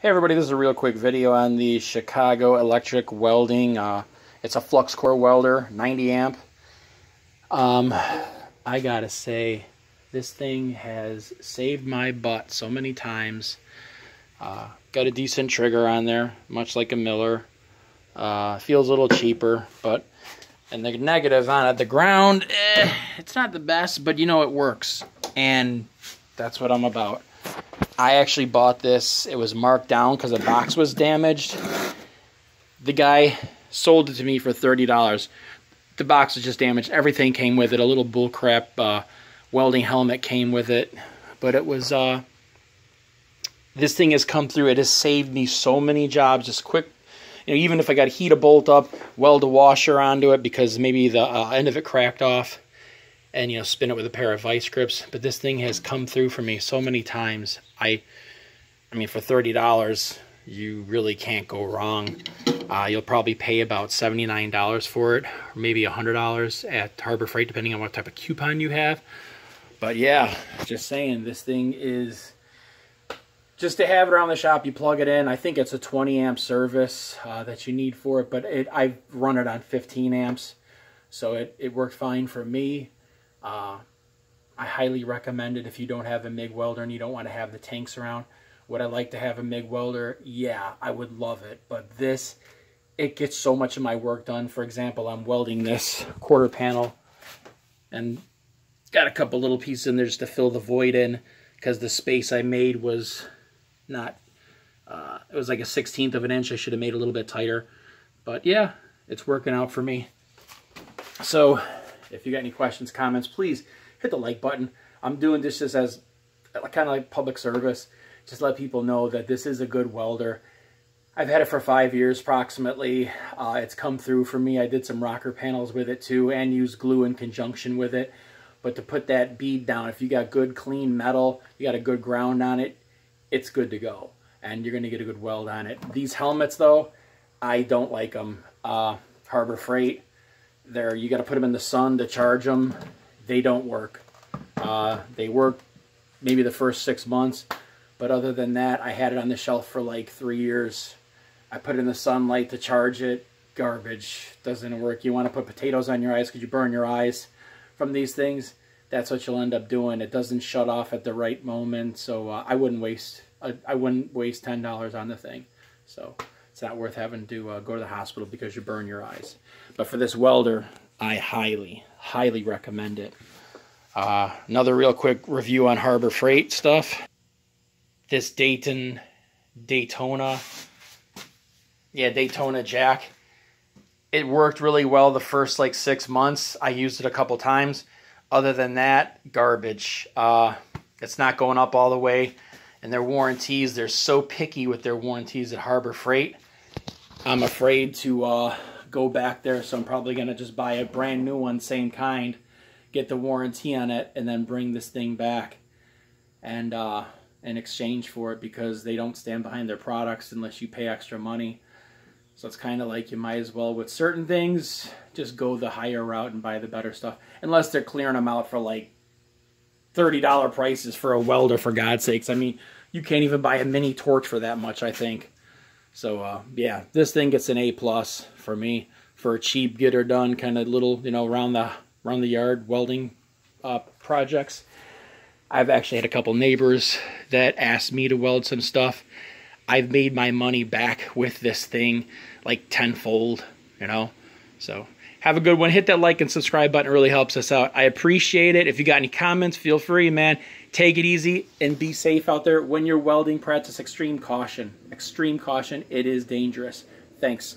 Hey everybody, this is a real quick video on the Chicago electric welding. It's a flux core welder, 90 amp. I gotta say, this thing has saved my butt so many times. Got a decent trigger on there, much like a Miller. Feels a little cheaper, but and the negative on it, the ground, it's not the best, but you know it works, and that's what I'm about. I actually bought this. It was marked down because the box was damaged. The guy sold it to me for $30. The box was just damaged. Everything came with it. A little bullcrap welding helmet came with it. But it was, this thing has come through. It has saved me so many jobs. Just quick, you know, even if I got to heat a bolt up, weld a washer onto it because maybe the end of it cracked off. And, you know, spin it with a pair of vice grips. But this thing has come through for me so many times. I mean, for $30, you really can't go wrong. You'll probably pay about $79 for it, or maybe $100 at Harbor Freight, depending on what type of coupon you have. But yeah, just saying, this thing is just to have it around the shop. You plug it in. I think it's a 20 amp service that you need for it, but I've run it on 15 amps, so it worked fine for me. I highly recommend it if you don't have a MIG welder and you don't want to have the tanks around. Would I like to have a MIG welder? Yeah, I would love it. But this, it gets so much of my work done. For example, I'm welding this quarter panel and got a couple little pieces in there just to fill the void in because the space I made was not, it was like a 1/16 of an inch. I should have made it a little bit tighter. But yeah, it's working out for me. So if you got any questions, comments, please hit the like button. I'm doing this just as kind of like public service. Just let people know that this is a good welder. I've had it for 5 years approximately. It's come through for me. I did some rocker panels with it too and used glue in conjunction with it. But to put that bead down, if you got good clean metal, you got a good ground on it, it's good to go. And you're going to get a good weld on it. These helmets though, I don't like them. Harbor Freight, you got to put them in the sun to charge them. They don't work. They work maybe the first 6 months, but other than that, I had it on the shelf for like 3 years. I put it in the sunlight to charge it. Garbage. Doesn't work. You want to put potatoes on your eyes because you burn your eyes from these things. That's what you'll end up doing. It doesn't shut off at the right moment, so I wouldn't waste $10 on the thing. So it's not worth having to go to the hospital because you burn your eyes. But for this welder, I highly recommend it. Another real quick review on Harbor Freight stuff. This Daytona jack. It worked really well the first like 6 months. I used it a couple times. Other than that, garbage. It's not going up all the way. And their warranties, they're so picky with their warranties at Harbor Freight. I'm afraid to go back there, so I'm probably going to just buy a brand new one, same kind, get the warranty on it, and then bring this thing back and in exchange for it, because they don't stand behind their products unless you pay extra money. So it's kind of like you might as well, with certain things, just go the higher route and buy the better stuff, unless they're clearing them out for like $30 prices for a welder, for God's sakes. I mean, you can't even buy a mini torch for that much, I think. So yeah, this thing gets an A+ for me for a cheap, get her done kind of little, you know, around the yard welding projects. I've actually had a couple neighbors that asked me to weld some stuff. I've made my money back with this thing like tenfold, you know. So have a good one. Hit that like and subscribe button. It really helps us out. I appreciate it. If you got any comments, feel free, man. Take it easy and be safe out there. When you're welding, practice extreme caution. Extreme caution. It is dangerous. Thanks.